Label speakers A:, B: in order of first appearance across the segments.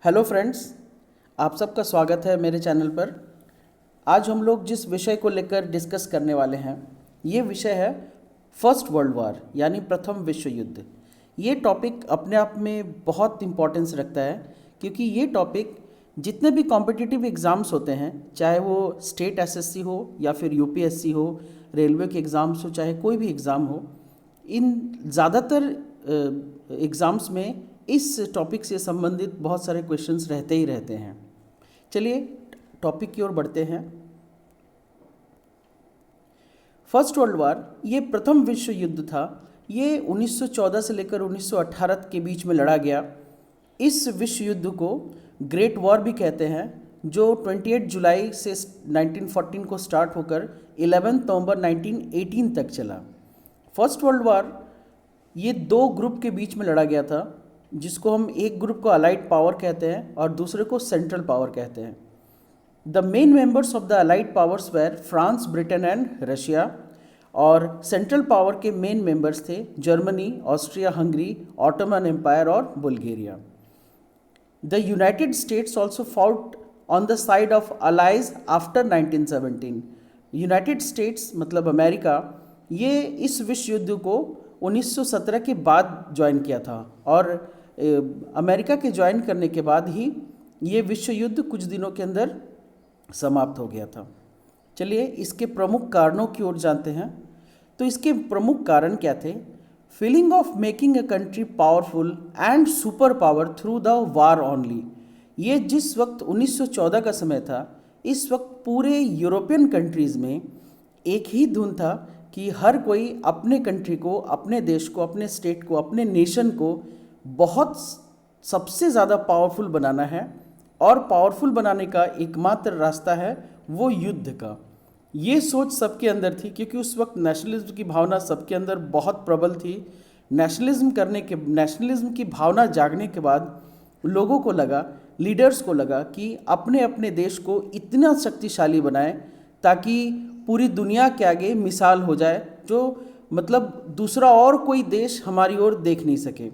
A: Hello friends, आप सबका स्वागत है मेरे चैनल पर। आज हम लोग जिस विषय को लेकर डिस्कस करने वाले हैं ये विषय है फर्स्ट वर्ल्ड वार यानी प्रथम विश्व युद्ध। ये टॉपिक अपने आप में बहुत इम्पोर्टेंस रखता है क्योंकि ये टॉपिक जितने भी कॉम्पिटिटिव एग्ज़ाम्स होते हैं, चाहे वो स्टेट एसएससी हो या फिर यूपीएससी हो, रेलवे के एग्ज़ाम्स हो, चाहे कोई भी एग्ज़ाम हो, इन ज़्यादातर एग्ज़ाम्स में इस टॉपिक से संबंधित बहुत सारे क्वेश्चंस रहते ही रहते हैं। चलिए टॉपिक की ओर बढ़ते हैं। फर्स्ट वर्ल्ड वार ये प्रथम विश्व युद्ध था। ये 1914 से लेकर 1918 के बीच में लड़ा गया। इस विश्व युद्ध को ग्रेट वॉर भी कहते हैं, जो 28 जुलाई से 1914 को स्टार्ट होकर 11 नवंबर 1918 तक चला। फर्स्ट वर्ल्ड वार ये दो ग्रुप के बीच में लड़ा गया था, जिसको हम एक ग्रुप को अलाइड पावर कहते हैं और दूसरे को सेंट्रल पावर कहते हैं। The main members of the allied powers were France, Britain and Russia, और सेंट्रल पावर के मेन मेंबर्स थे Germany, Austria Hungary, Ottoman empire और Bulgaria. The United States also fought on the side of allies after 1917। United States मतलब America, ये इस विश्व युद्ध को 1917 के बाद ज्वाइन किया था और अमेरिका के ज्वाइन करने के बाद ही ये विश्व युद्ध कुछ दिनों के अंदर समाप्त हो गया था। चलिए इसके प्रमुख कारणों की ओर जानते हैं। तो इसके प्रमुख कारण क्या थे? Feeling of making a country powerful and super power through the war only. ये जिस वक्त 1914 का समय था, इस वक्त पूरे यूरोपियन कंट्रीज़ में एक ही धुन था कि हर कोई अपने कंट्री को, अपने देश को, अपने स्टेट को, अपने नेशन को बहुत सबसे ज़्यादा पावरफुल बनाना है, और पावरफुल बनाने का एकमात्र रास्ता है वो युद्ध का। ये सोच सबके अंदर थी क्योंकि उस वक्त नेशनलिज्म की भावना सबके अंदर बहुत प्रबल थी। नेशनलिज्म की भावना जागने के बाद लोगों को लगा, लीडर्स को लगा कि अपने अपने देश को इतना शक्तिशाली बनाएं ताकि पूरी दुनिया के आगे मिसाल हो जाए, जो मतलब दूसरा और कोई देश हमारी ओर देख नहीं सके।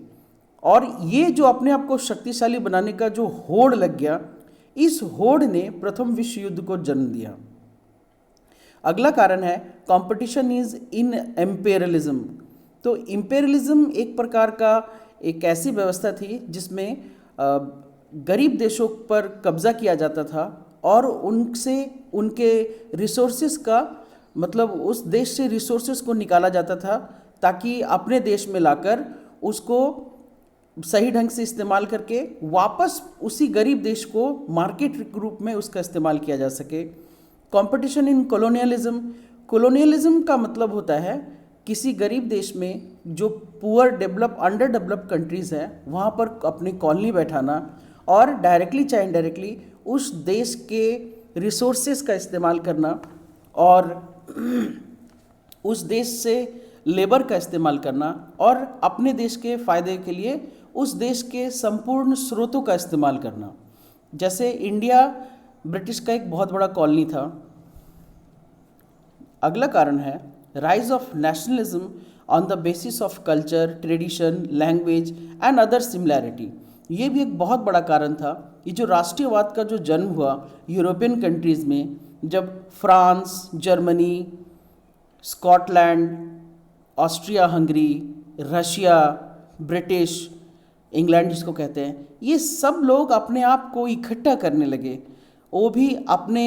A: और ये जो अपने आप को शक्तिशाली बनाने का जो होड़ लग गया, इस होड़ ने प्रथम विश्व युद्ध को जन्म दिया। अगला कारण है कंपटीशन इज इन एम्पेरियलिज्म। तो इम्पेरियलिज्म एक प्रकार का एक ऐसी व्यवस्था थी जिसमें गरीब देशों पर कब्जा किया जाता था और उनसे उनके रिसोर्सेज का मतलब उस देश से रिसोर्सेज को निकाला जाता था ताकि अपने देश में लाकर उसको सही ढंग से इस्तेमाल करके वापस उसी गरीब देश को मार्केट के रूप में उसका इस्तेमाल किया जा सके। Competition in colonialism. कॉलोनियलिज्म का मतलब होता है किसी गरीब देश में जो पुअर अंडर डेवलप्ड कंट्रीज़ हैं वहाँ पर अपनी कॉलोनी बैठाना और डायरेक्टली चाहे इनडायरेक्टली उस देश के रिसोर्सेज का इस्तेमाल करना और उस देश से लेबर का इस्तेमाल करना और अपने देश के फ़ायदे के लिए उस देश के संपूर्ण स्रोतों का इस्तेमाल करना। जैसे इंडिया ब्रिटिश का एक बहुत बड़ा कॉलोनी था। अगला कारण है rise of nationalism on the basis of culture, tradition, language and other similarity. ये भी एक बहुत बड़ा कारण था। ये जो राष्ट्रीयवाद का जो जन्म हुआ यूरोपियन कंट्रीज़ में, जब France, Germany, Scotland, Austria Hungary, Russia, British, England जिसको कहते हैं, ये सब लोग अपने आप को इकट्ठा करने लगे। वो भी अपने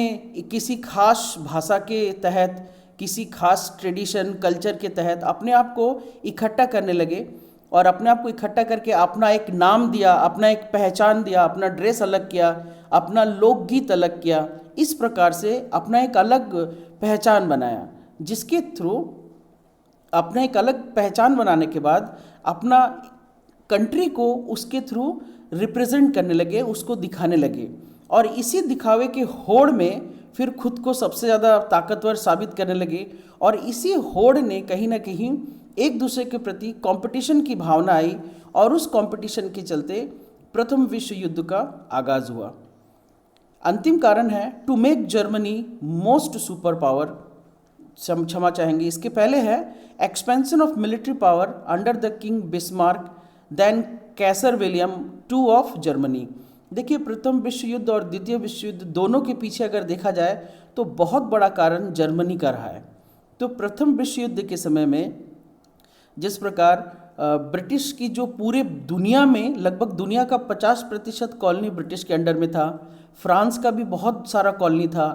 A: किसी खास भाषा के तहत, किसी खास ट्रेडिशन कल्चर के तहत अपने आप को इकट्ठा करने लगे और अपने आप को इकट्ठा करके अपना एक नाम दिया, अपना एक पहचान दिया, अपना ड्रेस अलग किया, अपना लोकगीत अलग किया। इस प्रकार से अपना एक अलग पहचान बनाया, जिसके थ्रू अपना एक अलग पहचान बनाने के बाद अपना कंट्री को उसके थ्रू रिप्रेजेंट करने लगे, उसको दिखाने लगे और इसी दिखावे के होड़ में फिर खुद को सबसे ज़्यादा ताकतवर साबित करने लगे और इसी होड़ ने कहीं ना कहीं एक दूसरे के प्रति कंपटीशन की भावना आई और उस कंपटीशन के चलते प्रथम विश्व युद्ध का आगाज़ हुआ। अंतिम कारण है to make Germany most super power. क्षमा चाहेंगे, इसके पहले है expansion of military power under the king Bismarck then Kaiser William II of Germany. देखिए, प्रथम विश्व युद्ध और द्वितीय विश्व युद्ध दोनों के पीछे अगर देखा जाए तो बहुत बड़ा कारण जर्मनी का रहा है। तो प्रथम विश्व युद्ध के समय में जिस प्रकार ब्रिटिश की जो पूरे दुनिया में लगभग दुनिया का 50% कॉलोनी ब्रिटिश के अंडर में था, फ्रांस का भी बहुत सारा कॉलोनी था,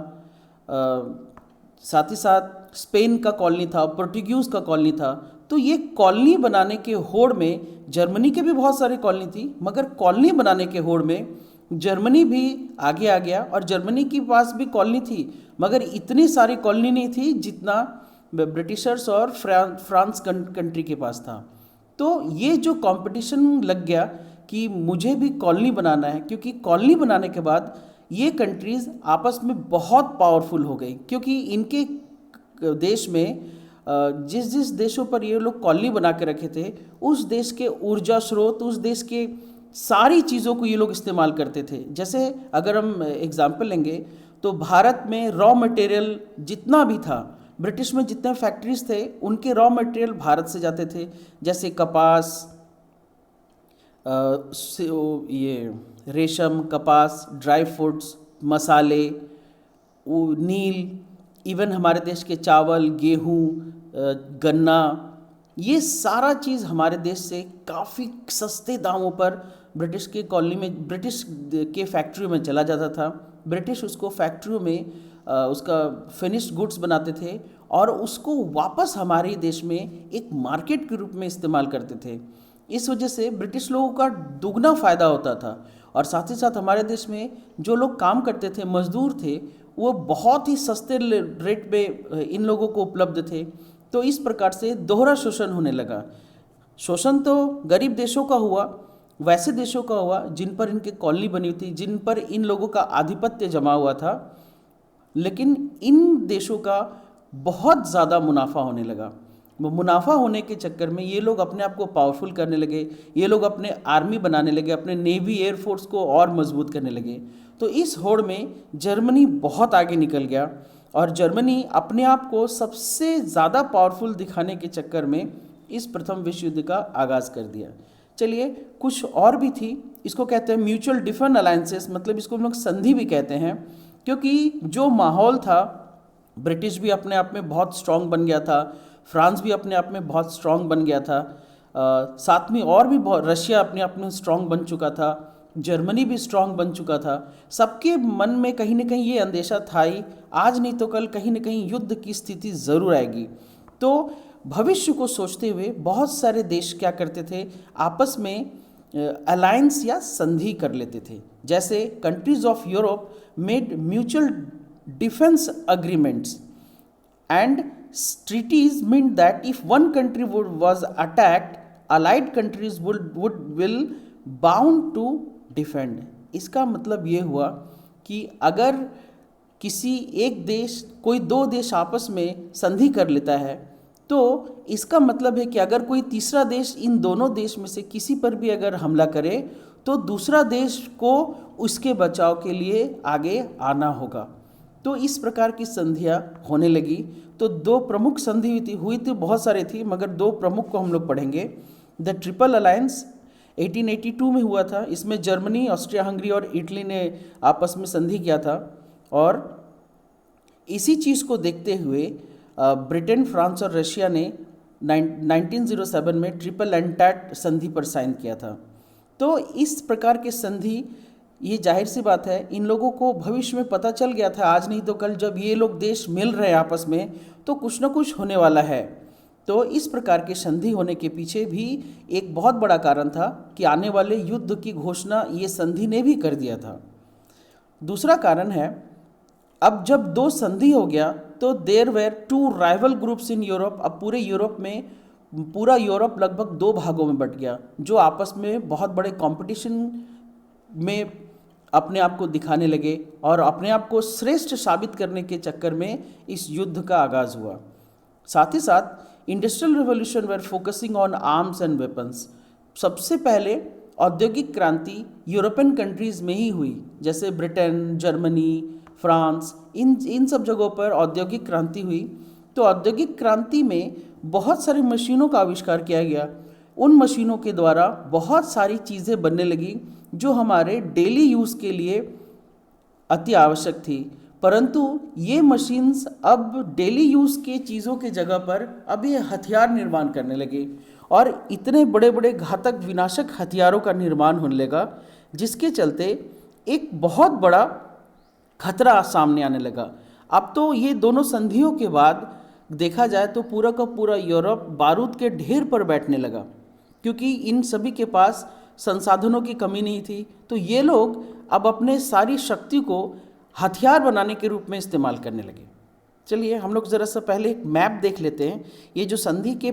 A: साथ ही साथ स्पेन का कॉलोनी था, पोर्टुगीज़ का कॉलोनी था। तो ये कॉलोनी बनाने के होड़ में जर्मनी के भी बहुत सारी कॉलोनी थी, मगर कॉलोनी बनाने के होड़ में जर्मनी भी आगे आ गया और जर्मनी के पास भी कॉलोनी थी, मगर इतनी सारी कॉलोनी नहीं थी जितना ब्रिटिशर्स और फ्रांस कंट्री के पास था। तो ये जो कंपटीशन लग गया कि मुझे भी कॉलोनी बनाना है, क्योंकि कॉलोनी बनाने के बाद ये कंट्रीज़ आपस में बहुत पावरफुल हो गई, क्योंकि इनके देश में जिस जिस देशों पर ये लोग कॉलोनी बना के रखे थे, उस देश के ऊर्जा स्रोत, उस देश के सारी चीज़ों को ये लोग इस्तेमाल करते थे। जैसे अगर हम एग्जाम्पल लेंगे तो भारत में रॉ मटेरियल जितना भी था, ब्रिटिश में जितने फैक्ट्रीज थे उनके रॉ मटेरियल भारत से जाते थे। जैसे कपास, ये रेशम, कपास, ड्राई फ्रूट्स, मसाले, नील, इवन हमारे देश के चावल, गेहूँ, गन्ना, ये सारा चीज़ हमारे देश से काफ़ी सस्ते दामों पर ब्रिटिश के कॉलोनी में, ब्रिटिश के फैक्ट्रियों में चला जाता था। ब्रिटिश उसको फैक्ट्रियों में उसका फिनिश्ड गुड्स बनाते थे और उसको वापस हमारे देश में एक मार्केट के रूप में इस्तेमाल करते थे। इस वजह से ब्रिटिश लोगों का दुगना फ़ायदा होता था और साथ ही साथ हमारे देश में जो लोग काम करते थे, मजदूर थे, वो बहुत ही सस्ते रेट पे इन लोगों को उपलब्ध थे। तो इस प्रकार से दोहरा शोषण होने लगा। शोषण तो गरीब देशों का हुआ, वैसे देशों का हुआ जिन पर इनकी कॉलोनी बनी हुई थी, जिन पर इन लोगों का आधिपत्य जमा हुआ था, लेकिन इन देशों का बहुत ज़्यादा मुनाफा होने लगा। मुनाफा होने के चक्कर में ये लोग अपने आप को पावरफुल करने लगे, ये लोग अपने आर्मी बनाने लगे, अपने नेवी एयरफोर्स को और मजबूत करने लगे। तो इस होड़ में जर्मनी बहुत आगे निकल गया और जर्मनी अपने आप को सबसे ज़्यादा पावरफुल दिखाने के चक्कर में इस प्रथम विश्व युद्ध का आगाज़ कर दिया। चलिए, कुछ और भी थी, इसको कहते हैं म्यूचुअल डिफेंस अलायंसेस, मतलब इसको हम लोग संधि भी कहते हैं, क्योंकि जो माहौल था, ब्रिटिश भी अपने आप में बहुत स्ट्रांग बन गया था, फ्रांस भी अपने आप में बहुत स्ट्रांग बन गया था, साथ में और भी बहुत, रशिया अपने आप में स्ट्रांग बन चुका था, जर्मनी भी स्ट्रांग बन चुका था। सबके मन में कहीं ना कहीं ये अंदेशा था ही, आज नहीं तो कल कहीं ना कहीं युद्ध की स्थिति ज़रूर आएगी। तो भविष्य को सोचते हुए बहुत सारे देश क्या करते थे, आपस में अलायंस या संधि कर लेते थे। जैसे countries of Europe made mutual defence agreements and treaties meant that if one country was attacked, allied countries will bound to defend। इसका मतलब ये हुआ कि अगर किसी एक देश, कोई दो देश आपस में संधि कर लेता है, तो इसका मतलब है कि अगर कोई तीसरा देश इन दोनों देश में से किसी पर भी अगर हमला करे, तो दूसरा देश को उसके बचाव के लिए आगे आना होगा। तो इस प्रकार की संधियाँ होने लगी। तो दो प्रमुख संधि हुई थी, बहुत सारी थी, मगर दो प्रमुख को हम लोग पढ़ेंगे। द ट्रिपल अलायंस 1882 में हुआ था। इसमें जर्मनी, ऑस्ट्रिया हंगरी और इटली ने आपस में संधि किया था और इसी चीज़ को देखते हुए ब्रिटेन, फ्रांस और रशिया ने 1907 में ट्रिपल एंटेट संधि पर साइन किया था। तो इस प्रकार के संधि, ये जाहिर सी बात है, इन लोगों को भविष्य में पता चल गया था, आज नहीं तो कल जब ये लोग देश मिल रहे हैं आपस में, तो कुछ ना कुछ होने वाला है। तो इस प्रकार के संधि होने के पीछे भी एक बहुत बड़ा कारण था कि आने वाले युद्ध की घोषणा ये संधि ने भी कर दिया था। दूसरा कारण है, अब जब दो संधि हो गया तो there were two rival groups in Europe. अब पूरे यूरोप में, पूरा यूरोप लगभग दो भागों में बट गया, जो आपस में बहुत बड़े कंपटीशन में अपने आप को दिखाने लगे और अपने आप को श्रेष्ठ साबित करने के चक्कर में इस युद्ध का आगाज़ हुआ। साथ ही साथ industrial revolution were focusing on arms and weapons. सबसे पहले औद्योगिक क्रांति यूरोपियन कंट्रीज़ में ही हुई, जैसे ब्रिटेन, जर्मनी, फ्रांस, इन सब जगहों पर औद्योगिक क्रांति हुई। तो औद्योगिक क्रांति में बहुत सारी मशीनों का आविष्कार किया गया। उन मशीनों के द्वारा बहुत सारी चीज़ें बनने लगी जो हमारे डेली यूज़ के लिए अति आवश्यक थी, परंतु ये मशीन्स अब डेली यूज़ के चीज़ों के जगह पर अब ये हथियार निर्माण करने लगे और इतने बड़े बड़े घातक विनाशक हथियारों का निर्माण होने लगा, जिसके चलते एक बहुत बड़ा खतरा सामने आने लगा। अब तो ये दोनों संधियों के बाद देखा जाए तो पूरा का पूरा यूरोप बारूद के ढेर पर बैठने लगा, क्योंकि इन सभी के पास संसाधनों की कमी नहीं थी। तो ये लोग अब अपने सारी शक्ति को हथियार बनाने के रूप में इस्तेमाल करने लगे। चलिए हम लोग ज़रा सा पहले एक मैप देख लेते हैं। ये जो संधि के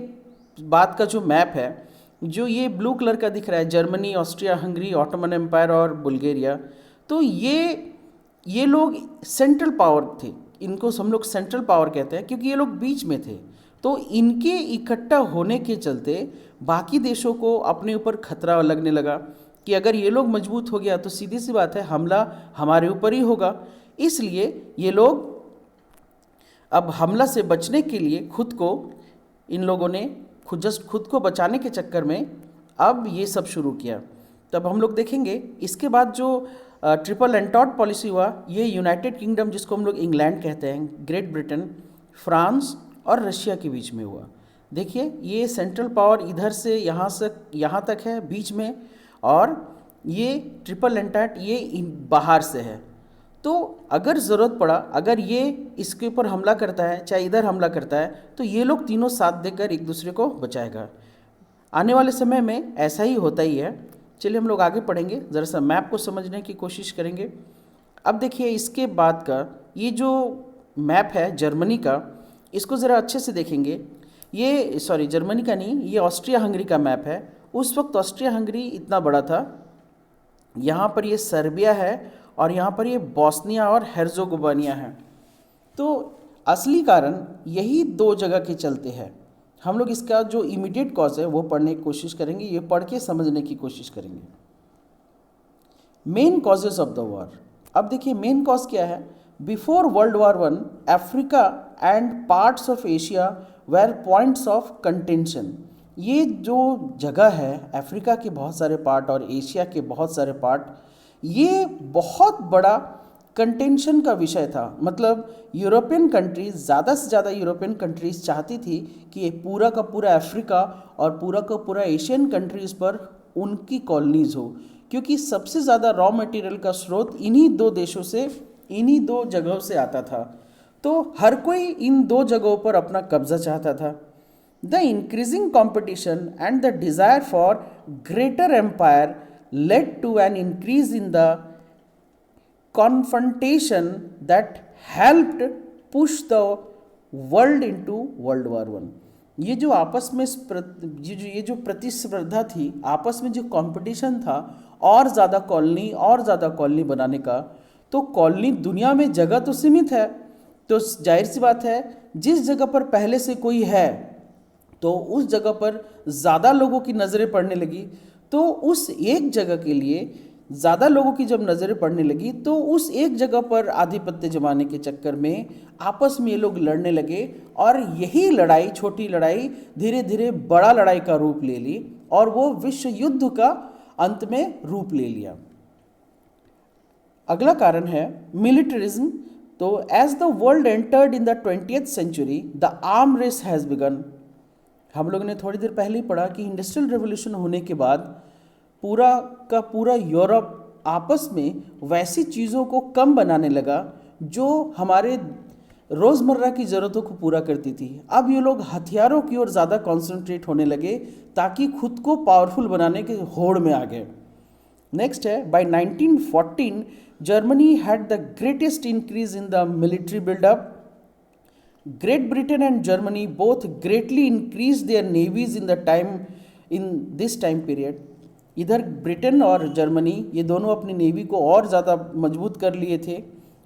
A: बाद का जो मैप है, जो ये ब्लू कलर का दिख रहा है, Germany, Austria Hungary, Ottoman empire और बुल्गारिया, तो ये लोग सेंट्रल पावर थे। इनको हम लोग सेंट्रल पावर कहते हैं क्योंकि ये लोग बीच में थे। तो इनके इकट्ठा होने के चलते बाकी देशों को अपने ऊपर खतरा लगने लगा कि अगर ये लोग मजबूत हो गया तो सीधी सी बात है, हमला हमारे ऊपर ही होगा। इसलिए ये लोग अब हमला से बचने के लिए इन लोगों ने खुद को बचाने के चक्कर में अब ये सब शुरू किया। तब हम लोग देखेंगे इसके बाद जो ट्रिपल एंटॉट पॉलिसी हुआ, ये यूनाइटेड किंगडम, जिसको हम लोग इंग्लैंड कहते हैं, ग्रेट ब्रिटेन, फ्रांस और रशिया के बीच में हुआ। देखिए ये सेंट्रल पावर इधर से यहाँ तक है बीच में, और ये ट्रिपल एंटॉट ये बाहर से है। तो अगर ज़रूरत पड़ा, अगर ये इसके ऊपर हमला करता है, चाहे इधर हमला करता है, तो ये लोग तीनों साथ देकर एक दूसरे को बचाएगा। आने वाले समय में ऐसा ही होता ही है। चलिए हम लोग आगे पढ़ेंगे, ज़रा सा मैप को समझने की कोशिश करेंगे। अब देखिए इसके बाद का ये जो मैप है जर्मनी का, इसको ज़रा अच्छे से देखेंगे। जर्मनी का नहीं, ये ऑस्ट्रिया हंगरी का मैप है। उस वक्त ऑस्ट्रिया हंगरी इतना बड़ा था। यहाँ पर ये सर्बिया है और यहाँ पर ये बॉस्निया और हेर्ज़ेगोविना है। तो असली कारण यही दो जगह के चलते हैं। हम लोग इसका जो इमीडिएट कॉज है वो पढ़ने की कोशिश करेंगे, ये पढ़ के समझने की कोशिश करेंगे। Main causes of the war. अब देखिए मेन कॉज क्या है। Before World War one, Africa and parts of Asia were points of contention. ये जो जगह है, अफ्रीका के बहुत सारे पार्ट और एशिया के बहुत सारे पार्ट, ये बहुत बड़ा कंटेंशन का विषय था। मतलब यूरोपियन कंट्रीज़, ज़्यादा से ज़्यादा यूरोपियन कंट्रीज़ चाहती थी कि ये पूरा का पूरा अफ्रीका और पूरा का पूरा एशियन कंट्रीज़ पर उनकी कॉलोनीज़ हो, क्योंकि सबसे ज़्यादा रॉ मटेरियल का स्रोत इन्हीं दो देशों से, इन्हीं दो जगहों से आता था। तो हर कोई इन दो जगहों पर अपना कब्जा चाहता था। The increasing competition and the desire for greater empire led to an increase in the confrontation that helped push the world into World War I। ये जो आपस में ये जो प्रतिस्पर्धा थी, आपस में जो कंपटीशन था, और ज़्यादा कॉलोनी बनाने का, तो कॉलोनी दुनिया में जगह तो सीमित है, तो जाहिर सी बात है जिस जगह पर पहले से कोई है तो उस जगह पर ज़्यादा लोगों की नज़रें पड़ने लगी। तो उस एक जगह के लिए ज़्यादा लोगों की जब नज़रें पड़ने लगी, तो उस एक जगह पर आधिपत्य जमाने के चक्कर में आपस में ये लोग लड़ने लगे, और यही लड़ाई, छोटी लड़ाई, धीरे धीरे बड़ा लड़ाई का रूप ले ली और वो विश्व युद्ध का अंत में रूप ले लिया। अगला कारण है मिलिटरिज्म। तो as the world entered in the 20th century the arm race has begun. हम लोगों ने थोड़ी देर पहले ही पढ़ा कि इंडस्ट्रियल रेवोल्यूशन होने के बाद पूरा का पूरा यूरोप आपस में वैसी चीज़ों को कम बनाने लगा जो हमारे रोज़मर्रा की ज़रूरतों को पूरा करती थी। अब ये लोग हथियारों की ओर ज़्यादा कॉन्सेंट्रेट होने लगे ताकि खुद को पावरफुल बनाने के होड़ में आ गए। नेक्स्ट है, by 1914 Germany had the greatest increase in the military buildup. Great Britain and Germany both greatly increase their navies in this time period. इधर ब्रिटेन और जर्मनी ये दोनों अपनी नेवी को और ज़्यादा मजबूत कर लिए थे।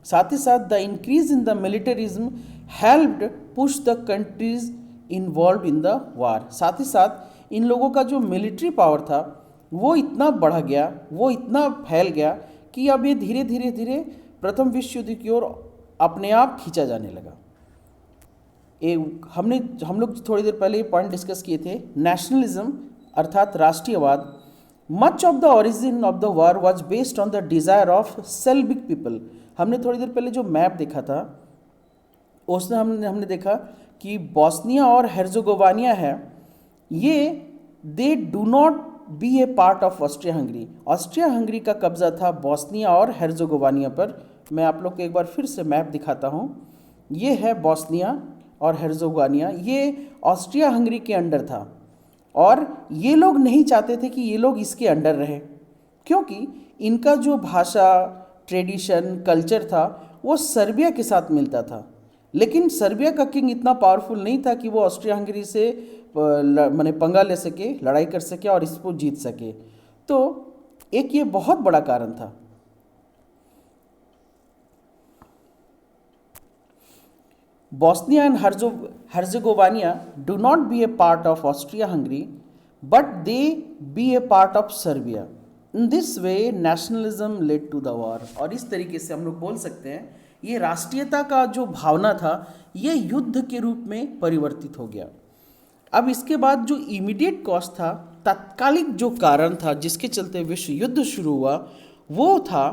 A: साथ ही साथ the increase in the militarism helped push the countries involve in the war. साथ ही साथ इन लोगों का जो मिलिट्री पावर था वो इतना बढ़ गया, वो इतना फैल गया कि अब ये धीरे धीरे प्रथम विश्व युद्ध की ओर अपने आप खींचा जाने लगा। हम लोग थोड़ी देर पहले ये पॉइंट डिस्कस किए थे, नेशनलिज्म अर्थात राष्ट्रीयवाद। Much of the origin of the war was based on the desire of Serbic people. हमने थोड़ी देर पहले जो मैप देखा था उसमें हमने देखा कि बॉस्निया और हेर्ज़ेगोविना है, ये they do not be A part of Austria Hungary. Austria Hungary का कब्जा था बॉस्निया और हेर्ज़ेगोविना पर। मैं आप लोग को एक बार फिर से मैप दिखाता हूँ। ये है बॉस्निया और हेर्ज़ेगोविना, ये ऑस्ट्रिया हंगरी के अंडर था और ये लोग नहीं चाहते थे कि ये लोग इसके अंडर रहे, क्योंकि इनका जो भाषा, ट्रेडिशन, कल्चर था वो सर्बिया के साथ मिलता था। लेकिन सर्बिया का किंग इतना पावरफुल नहीं था कि वो ऑस्ट्रिया हंगरी से माने पंगा ले सके, लड़ाई कर सके और इसको जीत सके। तो एक ये बहुत बड़ा कारण था। Bosnia and Herzegovina do not be a part of Austria-Hungary, but they be a part of Serbia. In this way, nationalism led to the war. और इस तरीके से हम लोग बोल सकते हैं ये राष्ट्रीयता का जो भावना था ये युद्ध के रूप में परिवर्तित हो गया। अब इसके बाद जो इमीडिएट कॉज था, तात्कालिक जो कारण था जिसके चलते विश्व युद्ध शुरू हुआ, वो था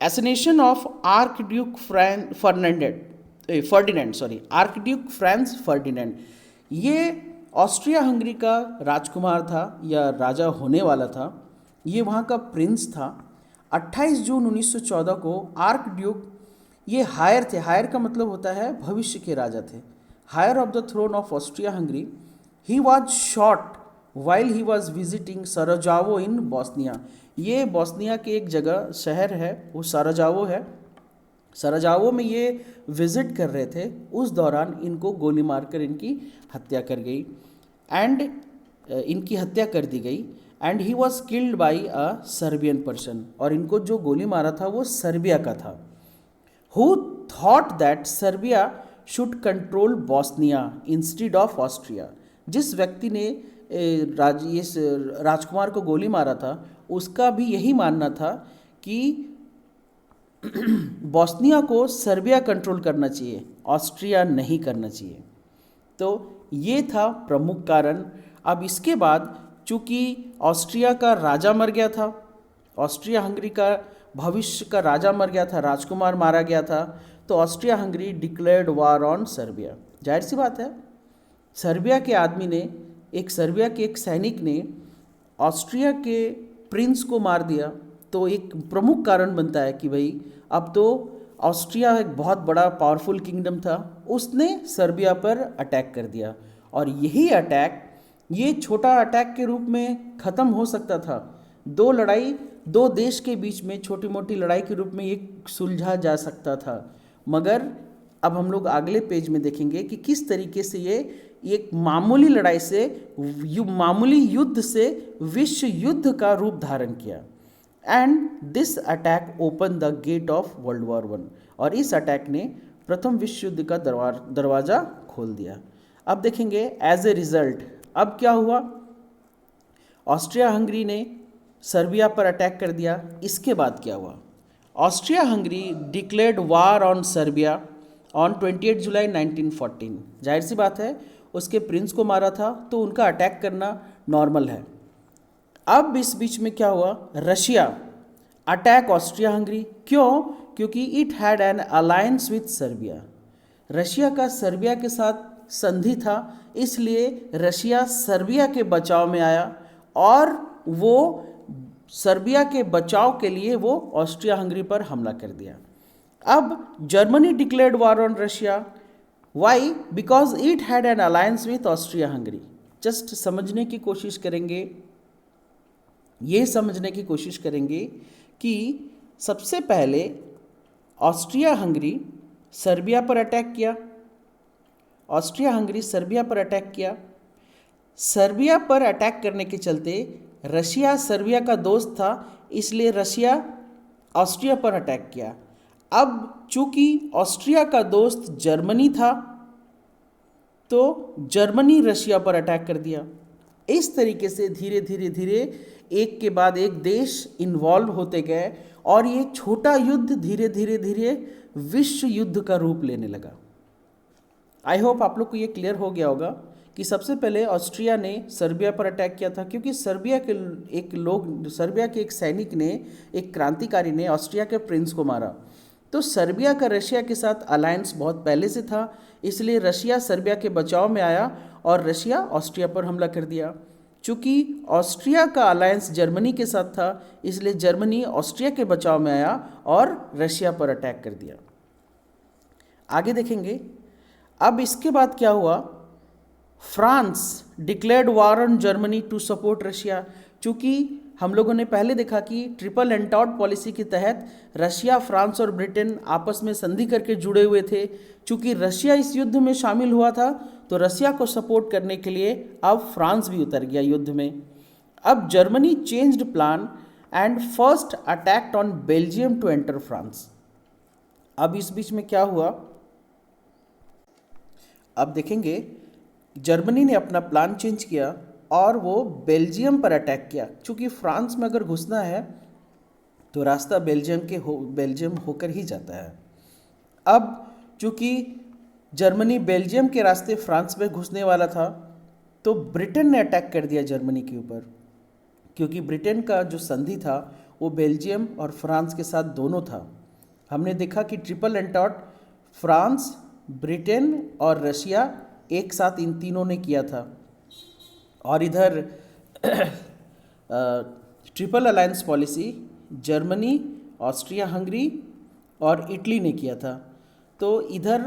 A: assassination of archduke archduke Franz Ferdinand. ये ऑस्ट्रिया हंगरी का राजकुमार था या राजा होने वाला था, ये वहाँ का प्रिंस था। 28 जून 1914 को आर्कड्यूक ये हायर थे, हायर का मतलब होता है भविष्य के राजा थे, heir of the throne of Austria Hungary. He was shot while he was visiting Sarajevo in Bosnia. ये बॉस्निया के एक जगह शहर है, वो साराजेवो है। साराजेवो में ये विजिट कर रहे थे, उस दौरान इनको गोली मारकर इनकी हत्या कर गई इनकी हत्या कर दी गई। And he was killed by a Serbian person, और इनको जो गोली मारा था वो सर्बिया का था। Who thought that Serbia should control Bosnia instead of Austria. जिस व्यक्ति ने इस राजकुमार को गोली मारा था उसका भी यही मानना था कि बॉस्निया को सर्बिया कंट्रोल करना चाहिए, ऑस्ट्रिया नहीं करना चाहिए। तो ये था प्रमुख कारण। अब इसके बाद चूँकि ऑस्ट्रिया का राजा मर गया था, ऑस्ट्रिया हंगरी का भविष्य का राजा मर गया था, राजकुमार मारा गया था, तो Austria Hungary declared war on Serbia. जाहिर सी बात है, सर्बिया के आदमी ने, सर्बिया के एक सैनिक ने ऑस्ट्रिया के प्रिंस को मार दिया, तो एक प्रमुख कारण बनता है कि भाई अब तो ऑस्ट्रिया एक बहुत बड़ा पावरफुल किंगडम था, उसने सर्बिया पर अटैक कर दिया। और यही अटैक, ये छोटा अटैक के रूप में ख़त्म हो सकता था। दो देश के बीच में छोटी मोटी लड़ाई के रूप में ये सुलझा जा सकता था, मगर अब हम लोग अगले पेज में देखेंगे कि किस तरीके से ये एक मामूली लड़ाई से, मामूली युद्ध से विश्व युद्ध का रूप धारण किया। And this attack open the gate of World War 1, और इस अटैक ने प्रथम विश्व युद्ध का दरवाज़ा खोल दिया। अब देखेंगे एज ए रिजल्ट अब क्या हुआ। ऑस्ट्रिया हंगरी ने सर्बिया पर अटैक कर दिया। इसके बाद क्या हुआ, Austria Hungary declared war on Serbia on 28 जुलाई 1914। जाहिर सी बात है, उसके प्रिंस को मारा था तो उनका अटैक करना नॉर्मल है। अब इस बीच में क्या हुआ, रशिया अटैक ऑस्ट्रिया हंगरी। क्यों? क्योंकि it had an alliance with Serbia. Russia का सर्बिया के साथ संधि था, इसलिए रशिया सर्बिया के बचाव में आया और वो सर्बिया के बचाव के लिए वो ऑस्ट्रिया हंगरी पर हमला कर दिया। अब Germany declared war on Russia. Why? Because it had an alliance with Austria Hungary. Just समझने की कोशिश करेंगे, ये समझने की कोशिश करेंगे कि सबसे पहले ऑस्ट्रिया हंगरी सर्बिया पर अटैक किया, ऑस्ट्रिया हंगरी सर्बिया पर अटैक किया। सर्बिया पर अटैक करने के चलते रशिया सर्बिया का दोस्त था, इसलिए रशिया ऑस्ट्रिया पर अटैक किया। अब चूंकि ऑस्ट्रिया का दोस्त जर्मनी था तो जर्मनी रशिया पर अटैक कर दिया। इस तरीके से धीरे धीरे धीरे एक के बाद एक देश इन्वॉल्व होते गए और ये छोटा युद्ध धीरे धीरे धीरे विश्व युद्ध का रूप लेने लगा। आई होप आप लोग को ये क्लियर हो गया होगा कि सबसे पहले ऑस्ट्रिया ने सर्बिया पर अटैक किया था, क्योंकि सर्बिया के एक सैनिक ने, एक क्रांतिकारी ने ऑस्ट्रिया के प्रिंस को मारा। तो सर्बिया का रशिया के साथ अलायंस बहुत पहले से था, इसलिए रशिया सर्बिया के बचाव में आया और रशिया ऑस्ट्रिया पर हमला कर दिया। चूँकि ऑस्ट्रिया का अलायंस जर्मनी के साथ था, इसलिए जर्मनी ऑस्ट्रिया के बचाव में आया और रशिया पर अटैक कर दिया। आगे देखेंगे। अब इसके बाद क्या हुआ, France declared war on Germany to support Russia. चूँकि हम लोगों ने पहले देखा कि ट्रिपल एंटॉट पॉलिसी के तहत रशिया, फ्रांस और ब्रिटेन आपस में संधि करके जुड़े हुए थे। चूँकि रशिया इस युद्ध में शामिल हुआ था, तो रशिया को सपोर्ट करने के लिए अब फ्रांस भी उतर गया युद्ध में। अब Germany changed plan and first attacked on Belgium to enter France. अब इस बीच में क्या हुआ, अब देखेंगे। जर्मनी ने अपना प्लान चेंज किया और वो बेल्जियम पर अटैक किया। चूँकि फ्रांस में अगर घुसना है तो रास्ता बेल्जियम होकर ही जाता है। अब चूँकि जर्मनी बेल्जियम के रास्ते फ्रांस में घुसने वाला था, तो ब्रिटेन ने अटैक कर दिया जर्मनी के ऊपर, क्योंकि ब्रिटेन का जो संधि था वो बेल्जियम और फ्रांस के साथ दोनों था। हमने देखा कि ट्रिपल एंटॉट फ्रांस, ब्रिटेन और रशिया एक साथ इन तीनों ने किया था, और इधर triple alliance policy Germany, Austria Hungary और इटली ने किया था। तो इधर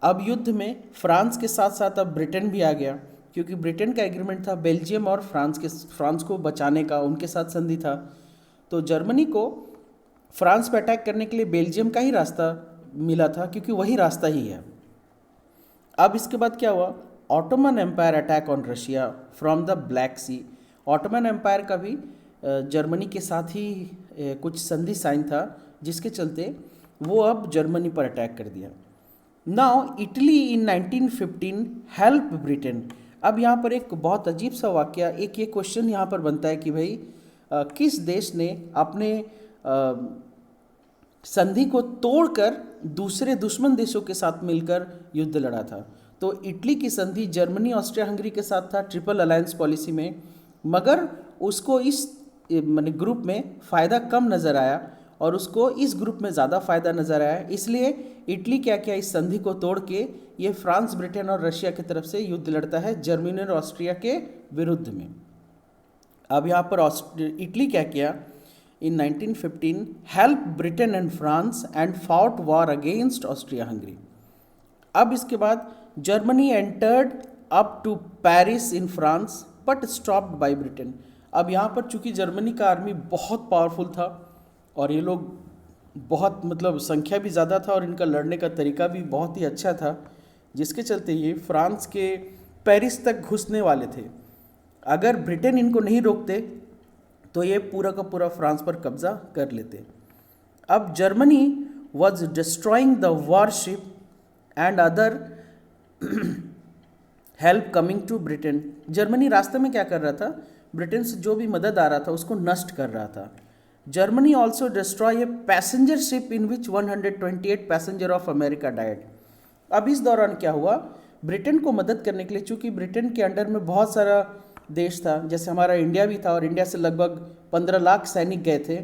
A: अब युद्ध में फ्रांस के साथ साथ अब ब्रिटेन भी आ गया, क्योंकि ब्रिटेन का एग्रीमेंट था बेल्जियम और फ्रांस को बचाने का, उनके साथ संधि था। तो जर्मनी को फ्रांस पर अटैक करने के लिए बेल्जियम का ही रास्ता मिला था, क्योंकि वही रास्ता ही है। अब इसके बाद क्या हुआ, Ottoman Empire attack on Russia from the Black Sea. Ottoman empire का भी जर्मनी के साथ ही कुछ संधि साइन था, जिसके चलते वो अब जर्मनी पर अटैक कर दिया। नाउ इटली इन 1915 हेल्प ब्रिटेन। अब यहाँ पर एक बहुत अजीब सा वाक्य, एक ये क्वेश्चन यहाँ पर बनता है कि भाई किस देश ने अपने संधि को तोड़कर दूसरे दुश्मन देशों के साथ मिलकर युद्ध लड़ा था। तो इटली की संधि जर्मनी, ऑस्ट्रिया हंगरी के साथ था ट्रिपल अलायंस पॉलिसी में, मगर उसको इस ग्रुप में फ़ायदा कम नज़र आया और उसको इस ग्रुप में ज़्यादा फ़ायदा नज़र आया। इसलिए इटली क्या किया, इस संधि को तोड़ के ये फ्रांस, ब्रिटेन और रशिया की तरफ से युद्ध लड़ता है जर्मनी और ऑस्ट्रिया के विरुद्ध में। अब यहाँ पर इटली क्या किया, in 1915 helped Britain and France and fought war against Austria Hungary। अब इसके बाद Germany entered up to Paris in France but stopped by Britain. अब यहाँ पर चूंकि जर्मनी का आर्मी बहुत पावरफुल था और ये लोग बहुत संख्या भी ज़्यादा था और इनका लड़ने का तरीका भी बहुत ही अच्छा था, जिसके चलते ये फ्रांस के पेरिस तक घुसने वाले थे। अगर ब्रिटेन इनको नहीं रोकते तो ये पूरा का पूरा फ्रांस पर कब्जा कर लेते। अब Germany was destroying the warship and other help coming to Britain. Germany रास्ते में क्या कर रहा था, ब्रिटेन से जो भी मदद आ रहा था उसको नष्ट कर रहा था। Germany also destroy a passenger ship in which 128 passenger of America died. अब इस दौरान क्या हुआ, ब्रिटेन को मदद करने के लिए, चूँकि ब्रिटेन के अंडर में बहुत सारा देश था, जैसे हमारा इंडिया भी था और इंडिया से लगभग 15 लाख सैनिक गए थे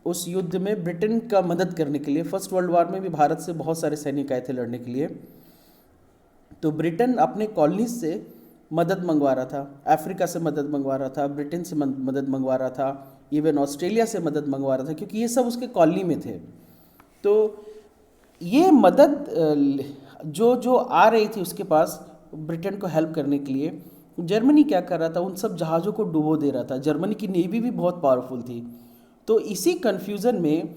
A: उस युद्ध में ब्रिटेन का मदद करने के लिए। फर्स्ट वर्ल्ड वॉर में भी भारत से बहुत सारे सैनिक आए थे लड़ने के लिए। तो ब्रिटेन अपने कॉलोनीज से मदद मंगवा रहा था, अफ्रीका से मदद मंगवा रहा था, ब्रिटेन से मदद मंगवा रहा था, इवन ऑस्ट्रेलिया से मदद मंगवा रहा था, क्योंकि ये सब उसके कॉलोनी में थे। तो ये मदद जो आ रही थी उसके पास ब्रिटेन को हेल्प करने के लिए, जर्मनी क्या कर रहा था, उन सब जहाज़ों को डुबो दे रहा था। जर्मनी की नेवी भी बहुत पावरफुल थी। तो इसी कन्फ्यूज़न में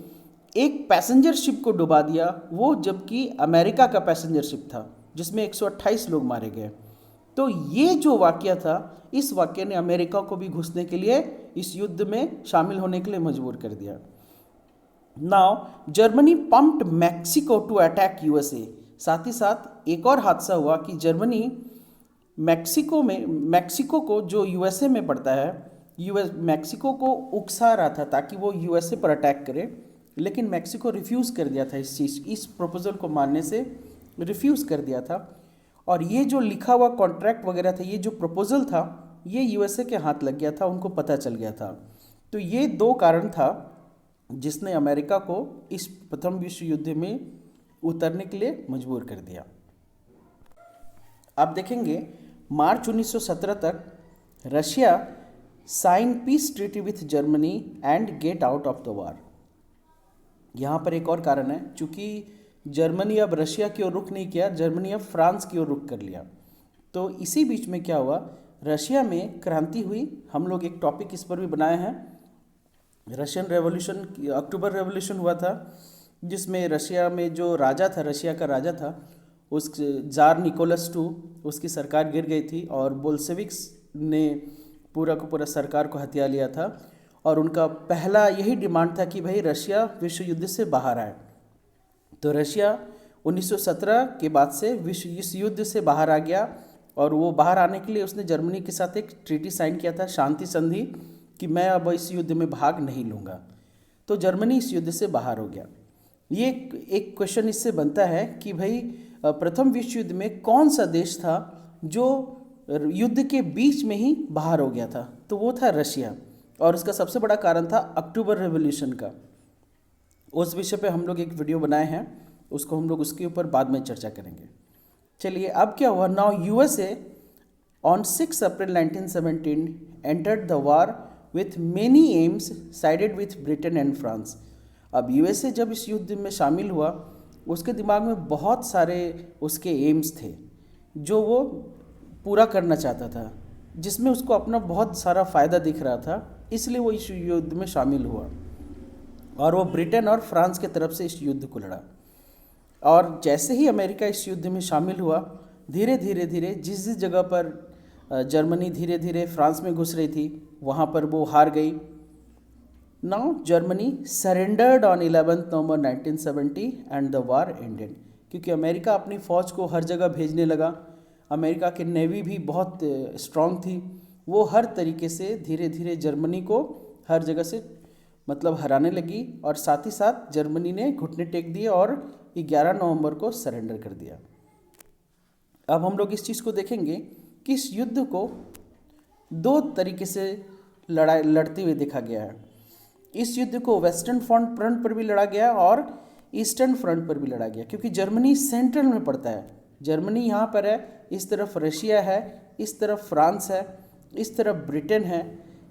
A: एक पैसेंजर शिप को डुबा दिया, वो जबकि अमेरिका का पैसेंजर शिप था जिसमें 128 लोग मारे गए। तो ये जो वाक़या था, इस वाक़ये ने अमेरिका को भी घुसने के लिए, इस युद्ध में शामिल होने के लिए मजबूर कर दिया। Now Germany pumped Mexico to attack USA. साथ ही साथ एक और हादसा हुआ कि जर्मनी मैक्सिको को, जो यूएसए में पड़ता है, मैक्सिको को उकसा रहा था ताकि वो यूएसए पर अटैक करे, लेकिन मैक्सिको रिफ्यूज़ कर दिया था इस प्रपोजल को मानने से रिफ्यूज़ कर दिया था। और ये जो लिखा हुआ कॉन्ट्रैक्ट वगैरह था, ये जो प्रपोजल था, ये यूएसए के हाथ लग गया था, उनको पता चल गया था। तो ये दो कारण था जिसने अमेरिका को इस प्रथम विश्व युद्ध में उतरने के लिए मजबूर कर दिया। आप देखेंगे मार्च 1917 तक Russia sign peace treaty with Germany and get out of the war. यहाँ पर एक और कारण है, चूँकि जर्मनी अब रशिया की ओर रुख नहीं किया, जर्मनी अब फ्रांस की ओर रुख कर लिया। तो इसी बीच में क्या हुआ, रशिया में क्रांति हुई। हम लोग एक टॉपिक इस पर भी बनाए हैं, रशियन रेवोल्यूशन, अक्टूबर रेवोल्यूशन हुआ था, जिसमें रशिया में जो राजा था, रशिया का राजा था, उस जार निकोलस II, उसकी सरकार गिर गई थी और बोल्शेविक्स ने पूरा का पूरा सरकार को हथिया लिया था। और उनका पहला यही डिमांड था कि भाई रशिया विश्व युद्ध से बाहर आए। तो रशिया 1917 के बाद से इस युद्ध से बाहर आ गया, और वो बाहर आने के लिए उसने जर्मनी के साथ एक ट्रीटी साइन किया था, शांति संधि, कि मैं अब इस युद्ध में भाग नहीं लूँगा। तो जर्मनी इस युद्ध से बाहर हो गया। ये एक क्वेश्चन इससे बनता है कि भाई प्रथम विश्व युद्ध में कौन सा देश था जो युद्ध के बीच में ही बाहर हो गया था? तो वो था रशिया, और उसका सबसे बड़ा कारण था अक्टूबर रेवोल्यूशन का। उस विषय पे हम लोग एक वीडियो बनाए हैं, उसको हम लोग उसके ऊपर बाद में चर्चा करेंगे। चलिए, अब क्या हुआ, now USA on 6 April 1917 entered the war with many AIIMS sided with Britain and France. अब यूएसए जब इस युद्ध में शामिल हुआ, उसके दिमाग में बहुत सारे उसके एम्स थे जो वो पूरा करना चाहता था, जिसमें उसको अपना बहुत सारा फ़ायदा दिख रहा था, इसलिए वो इस युद्ध में शामिल हुआ और वो ब्रिटेन और फ्रांस के तरफ से इस युद्ध को लड़ा। और जैसे ही अमेरिका इस युद्ध में शामिल हुआ, धीरे धीरे धीरे जिस जिस जगह पर जर्मनी धीरे धीरे फ्रांस में घुस रही थी, वहाँ पर वो हार गई। Now Germany surrendered on 11 November 1970 and the war ended. क्योंकि अमेरिका अपनी फ़ौज को हर जगह भेजने लगा, अमेरिका की नेवी भी बहुत स्ट्रांग थी, वो हर तरीके से धीरे धीरे जर्मनी को हर जगह से मतलब हराने लगी, और साथ ही साथ जर्मनी ने घुटने टेक दिए और 11 नवंबर को सरेंडर कर दिया। अब हम लोग इस चीज़ को देखेंगे कि इस युद्ध को दो तरीके से लड़ते हुए देखा गया है। इस युद्ध को वेस्टर्न फ्रंट पर भी लड़ा गया और ईस्टर्न फ्रंट पर भी लड़ा गया, क्योंकि जर्मनी सेंट्रल में पड़ता है। जर्मनी यहाँ पर है, इस तरफ रशिया है, इस तरफ फ्रांस है, इस तरफ ब्रिटेन है,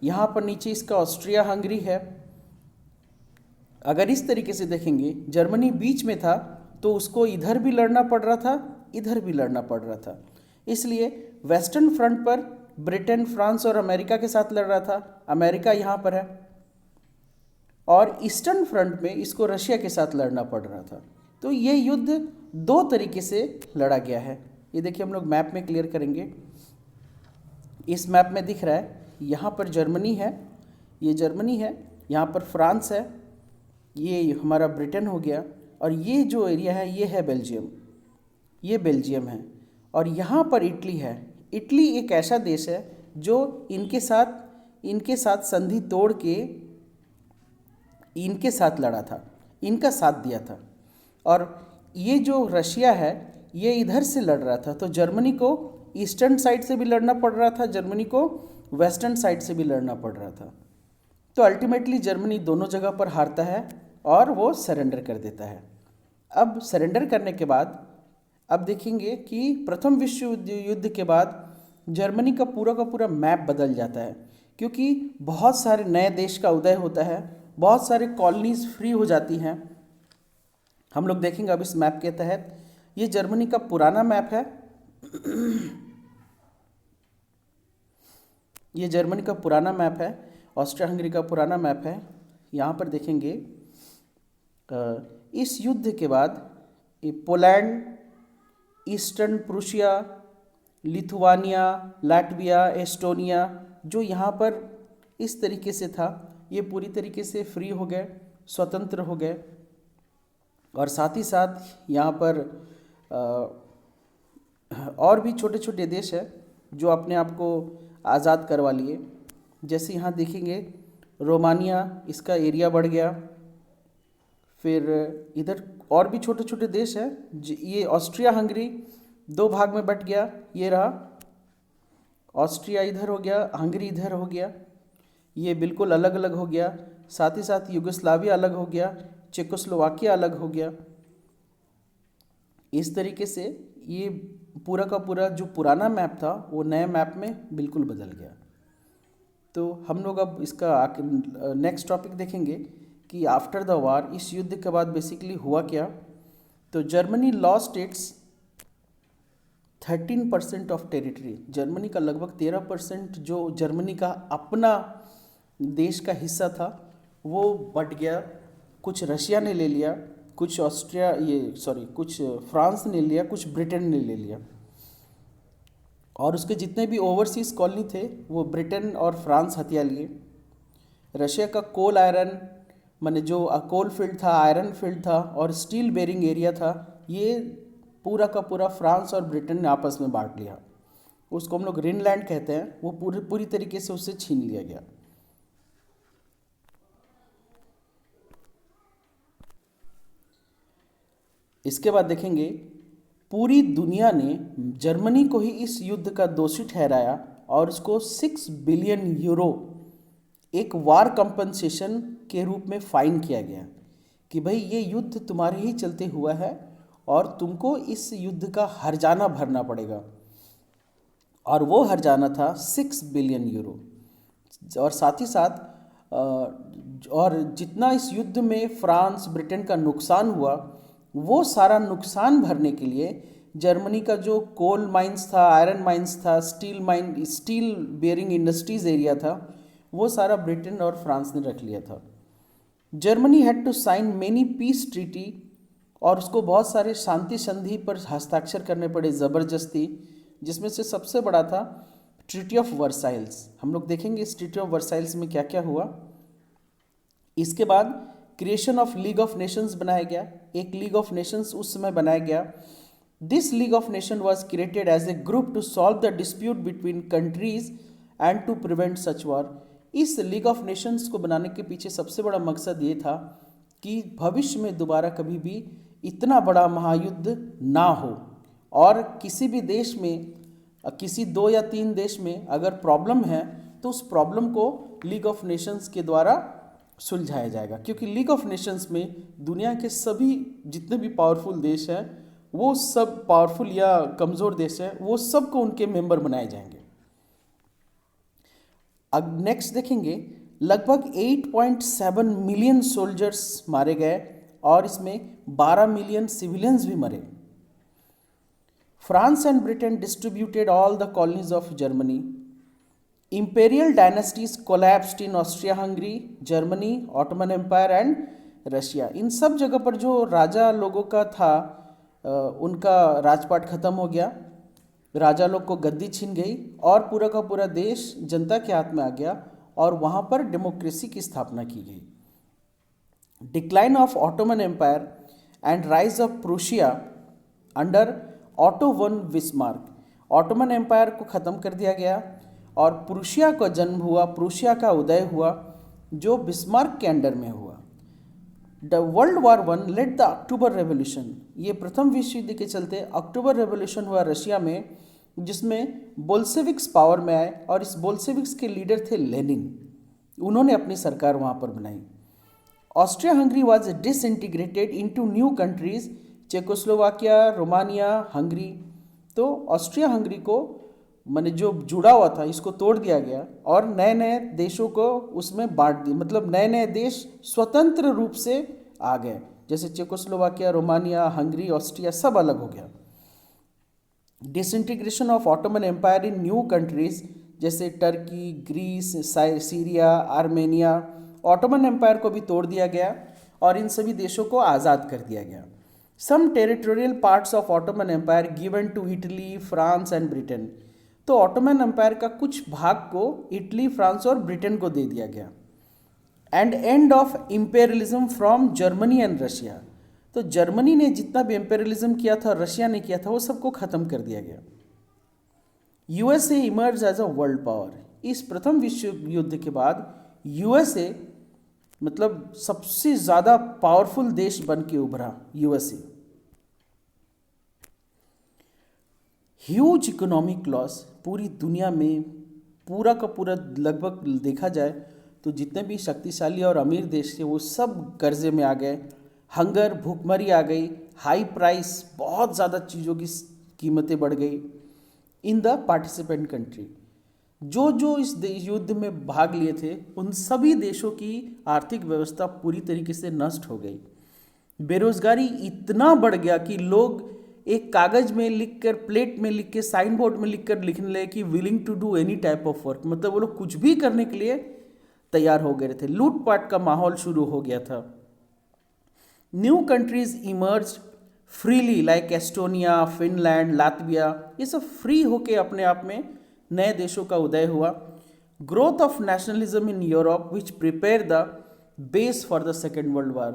A: यहाँ पर नीचे इसका ऑस्ट्रिया हंगरी है। अगर इस तरीके से देखेंगे, जर्मनी बीच में था तो उसको इधर भी लड़ना पड़ रहा था, इधर भी लड़ना पड़ रहा था। इसलिए वेस्टर्न फ्रंट पर ब्रिटेन, फ्रांस और अमेरिका के साथ लड़ रहा था, अमेरिका यहाँ पर है, और ईस्टर्न फ्रंट में इसको रशिया के साथ लड़ना पड़ रहा था। तो ये युद्ध दो तरीके से लड़ा गया है। ये देखिए, हम लोग मैप में क्लियर करेंगे। इस मैप में दिख रहा है, यहाँ पर जर्मनी है, ये जर्मनी है, यहाँ पर फ्रांस है, ये हमारा ब्रिटेन हो गया, और ये जो एरिया है ये है बेल्जियम, ये बेल्जियम है, और यहाँ पर इटली है। इटली एक ऐसा देश है जो इनके साथ संधि तोड़ के इनके साथ लड़ा था, इनका साथ दिया था। और ये जो रशिया है ये इधर से लड़ रहा था, तो जर्मनी को ईस्टर्न साइड से भी लड़ना पड़ रहा था, जर्मनी को वेस्टर्न साइड से भी लड़ना पड़ रहा था। तो अल्टीमेटली जर्मनी दोनों जगह पर हारता है और वो सरेंडर कर देता है। अब सरेंडर करने के बाद अब देखेंगे कि प्रथम विश्व युद्ध के बाद जर्मनी का पूरा मैप बदल जाता है, क्योंकि बहुत सारे नए देश का उदय होता है, बहुत सारे कॉलोनीज फ्री हो जाती हैं। हम लोग देखेंगे अब इस मैप के तहत, ये जर्मनी का पुराना मैप है, ये जर्मनी का पुराना मैप है, ऑस्ट्रिया हंगरी का पुराना मैप है। यहाँ पर देखेंगे इस युद्ध के बाद ये Poland, eastern Prussia, Lithuania, Latvia, Estonia, जो यहाँ पर इस तरीके से था, ये पूरी तरीके से फ्री हो गए, स्वतंत्र हो गए। और साथ ही साथ यहाँ पर और भी छोटे छोटे देश हैं जो अपने आप को आज़ाद करवा लिए। जैसे यहाँ देखेंगे रोमानिया, इसका एरिया बढ़ गया। फिर इधर और भी छोटे छोटे देश हैं, ये ऑस्ट्रिया हंगरी दो भाग में बट गया। ये रहा, ऑस्ट्रिया इधर हो गया, हंगरी इधर हो गया, ये बिल्कुल अलग अलग हो गया। साथ ही साथ यूगोस्लाविया अलग हो गया, चेकोस्लोवाकिया अलग हो गया। इस तरीके से ये पूरा का पूरा जो पुराना मैप था वो नए मैप में बिल्कुल बदल गया। तो हम लोग अब इसका नेक्स्ट टॉपिक देखेंगे कि आफ्टर द वार इस युद्ध के बाद बेसिकली हुआ क्या। तो Germany lost its 13% of territory. Germany का लगभग 13% जो जर्मनी का अपना देश का हिस्सा था वो बट गया। कुछ रशिया ने ले लिया, कुछ कुछ फ्रांस ने लिया, कुछ ब्रिटेन ने ले लिया। और उसके जितने भी ओवरसीज़ कॉलोनी थे वो ब्रिटेन और फ्रांस हथिया लिए। रशिया का कोल आयरन माने जो कोल फील्ड था, आयरन फील्ड था और स्टील बेरिंग एरिया था, ये पूरा का पूरा फ्रांस और ब्रिटेन ने आपस में बांट लिया। उसको हम लोग ग्रीनलैंड कहते हैं, वो पूरी तरीके से उससे छीन लिया गया। इसके बाद देखेंगे पूरी दुनिया ने जर्मनी को ही इस युद्ध का दोषी ठहराया और उसको 6 बिलियन यूरो एक वार कंपनसेशन के रूप में फाइन किया गया कि भाई ये युद्ध तुम्हारे ही चलते हुआ है और तुमको इस युद्ध का हर्जाना भरना पड़ेगा। और वो हर्जाना था 6 बिलियन यूरो। और साथ ही साथ और जितना इस युद्ध में फ्रांस ब्रिटेन का नुकसान हुआ वो सारा नुकसान भरने के लिए जर्मनी का जो कोल माइंस था, आयरन माइंस था, स्टील बेयरिंग इंडस्ट्रीज एरिया था, वो सारा ब्रिटेन और फ्रांस ने रख लिया था। Germany had to sign many peace treaty और उसको बहुत सारे शांति संधि पर हस्ताक्षर करने पड़े ज़बरदस्ती, जिसमें से सबसे बड़ा था ट्रीटी ऑफ वर्साइल्स। हम लोग देखेंगे इस ट्रीटी ऑफ वर्साइल्स में क्या क्या हुआ। इसके बाद creation of league of Nations बनाया गया। एक लीग ऑफ नेशंस उस समय बनाया गया। This League of Nation was created as a group to solve the dispute between countries and to prevent such war. इस लीग ऑफ नेशंस को बनाने के पीछे सबसे बड़ा मकसद ये था कि भविष्य में दोबारा कभी भी इतना बड़ा महायुद्ध ना हो और किसी भी देश में, किसी 2 या 3 देश में अगर प्रॉब्लम है तो उस प्रॉब्लम को लीग ऑफ नेशंस के द्वारा सुलझाया जाएगा। क्योंकि लीग ऑफ नेशंस में दुनिया के सभी जितने भी पावरफुल देश हैं, वो सब पावरफुल या कमज़ोर देश हैं, वो सबको उनके मेंबर बनाए जाएंगे। अब नेक्स्ट देखेंगे लगभग 8.7 मिलियन सोल्जर्स मारे गए और इसमें 12 मिलियन सिविलियंस भी मरे। France and Britain distributed all the colonies of Germany. Imperial dynasties collapsed in Austria Hungary, Germany, Ottoman Empire and Russia. इन सब जगह पर जो राजा लोगों का था उनका राजपाट खत्म हो गया, राजा लोग को गद्दी छीन गई और पूरा का पूरा देश जनता के हाथ में आ गया और वहाँ पर डेमोक्रेसी की स्थापना की गई। Decline of Ottoman Empire and rise of Prussia under Otto von Bismarck. Ottoman empire को ख़त्म कर दिया गया और प्रूशिया का जन्म हुआ, प्रूशिया का उदय हुआ जो बिस्मार्क के अंडर में हुआ। The World War one led the October Revolution. ये प्रथम विश्व युद्ध के चलते अक्टूबर रेवोल्यूशन हुआ रशिया में, जिसमें बोल्शेविक्स पावर में आए और इस बोल्शेविक्स के लीडर थे लेनिन। उन्होंने अपनी सरकार वहाँ पर बनाई। Austria Hungary was disintegrated into new countries, Czechoslovakia, Romania, Hungary. तो ऑस्ट्रिया हंगरी को माने जो जुड़ा हुआ था इसको तोड़ दिया गया और नए नए देशों को उसमें बांट दिया। मतलब नए नए देश स्वतंत्र रूप से आ गए, जैसे चेकोस्लोवाकिया, रोमानिया, हंगरी, ऑस्ट्रिया सब अलग हो गया। Disintegration of Ottoman empire in new countries जैसे Turkey, Greece, Syria, Armenia. Ottoman empire को भी तोड़ दिया गया और इन सभी देशों को आज़ाद कर दिया गया। Some territorial parts of Ottoman empire given to Italy, France and Britain. तो ऑटोमन एम्पायर का कुछ भाग को इटली, फ्रांस और ब्रिटेन को दे दिया गया। And end of imperialism from Germany and Russia. तो जर्मनी ने जितना भी इम्पेरियलिज्म किया था, रशिया ने किया था, वो सबको ख़त्म कर दिया गया। USA emerge as a world power. इस प्रथम विश्व युद्ध के बाद यूएसए मतलब सबसे ज़्यादा पावरफुल देश बन के उभरा यूएसए। ह्यूज इकोनॉमिक लॉस पूरी दुनिया में, पूरा का पूरा लगभग देखा जाए तो जितने भी शक्तिशाली और अमीर देश थे वो सब कर्जे में आ गए। हंगर, भूखमरी आ गई, हाई प्राइस, बहुत ज़्यादा चीज़ों की कीमतें बढ़ गई इन द पार्टिसिपेंट कंट्री। जो जो इस युद्ध में भाग लिए थे उन सभी देशों की आर्थिक व्यवस्था पूरी तरीके से नष्ट हो गई। बेरोजगारी इतना बढ़ गया कि लोग एक कागज में लिखकर, प्लेट में लिख के, साइन बोर्ड में लिखकर लिखने लगे कि willing to do any type of work, मतलब वो लोग कुछ भी करने के लिए तैयार हो गए थे। लूटपाट का माहौल शुरू हो गया था। New countries emerge freely like Estonia, Finland, Latvia, ये सब फ्री होके अपने आप में नए देशों का उदय हुआ। Growth of nationalism in Europe which prepare the base for the second world war.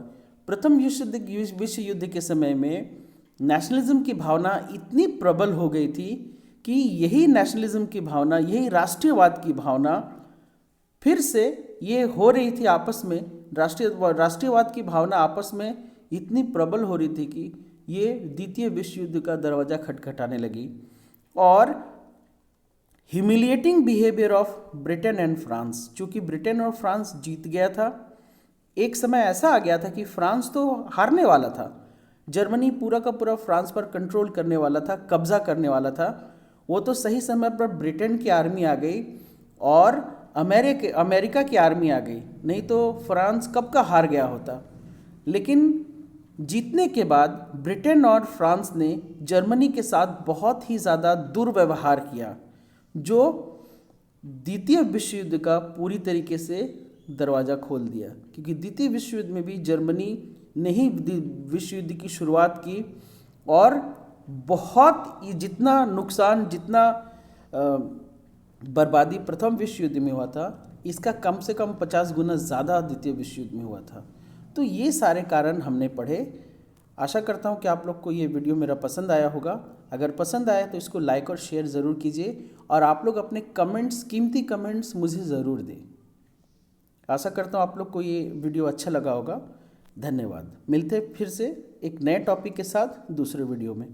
A: प्रथम विश्व युद्ध के समय में नेशनलिज्म की भावना इतनी प्रबल हो गई थी कि यही नेशनलिज्म की भावना, यही राष्ट्रीयवाद की भावना फिर से ये हो रही थी आपस में। राष्ट्रीयवाद की भावना आपस में इतनी प्रबल हो रही थी कि ये द्वितीय विश्व युद्ध का दरवाज़ा खटखटाने लगी। और humiliating behaviour of Britain and France, चूँकि ब्रिटेन और फ्रांस जीत गया था, एक समय ऐसा आ गया था कि फ्रांस तो हारने वाला था। जर्मनी पूरा का पूरा फ्रांस पर कंट्रोल करने वाला था, कब्जा करने वाला था। वो तो सही समय पर ब्रिटेन की आर्मी आ गई और अमेरिका की आर्मी आ गई, नहीं तो फ्रांस कब का हार गया होता। लेकिन जीतने के बाद ब्रिटेन और फ्रांस ने जर्मनी के साथ बहुत ही ज़्यादा दुर्व्यवहार किया, जो द्वितीय विश्व युद्ध का पूरी तरीके से दरवाज़ा खोल दिया। क्योंकि द्वितीय विश्व युद्ध में भी जर्मनी ने ही विश्व युद्ध की शुरुआत की और बहुत जितना नुकसान, जितना बर्बादी प्रथम विश्व युद्ध में हुआ था, इसका कम से कम 50 गुना ज़्यादा द्वितीय विश्व युद्ध में हुआ था। तो ये सारे कारण हमने पढ़े। आशा करता हूँ कि आप लोग को ये वीडियो मेरा पसंद आया होगा। अगर पसंद आया तो इसको लाइक और शेयर ज़रूर कीजिए और आप लोग अपने कमेंट्स, कीमती कमेंट्स मुझे ज़रूर दें। आशा करता हूँ आप लोग को ये वीडियो अच्छा लगा होगा। धन्यवाद। मिलते फिर से एक नए टॉपिक के साथ दूसरे वीडियो में।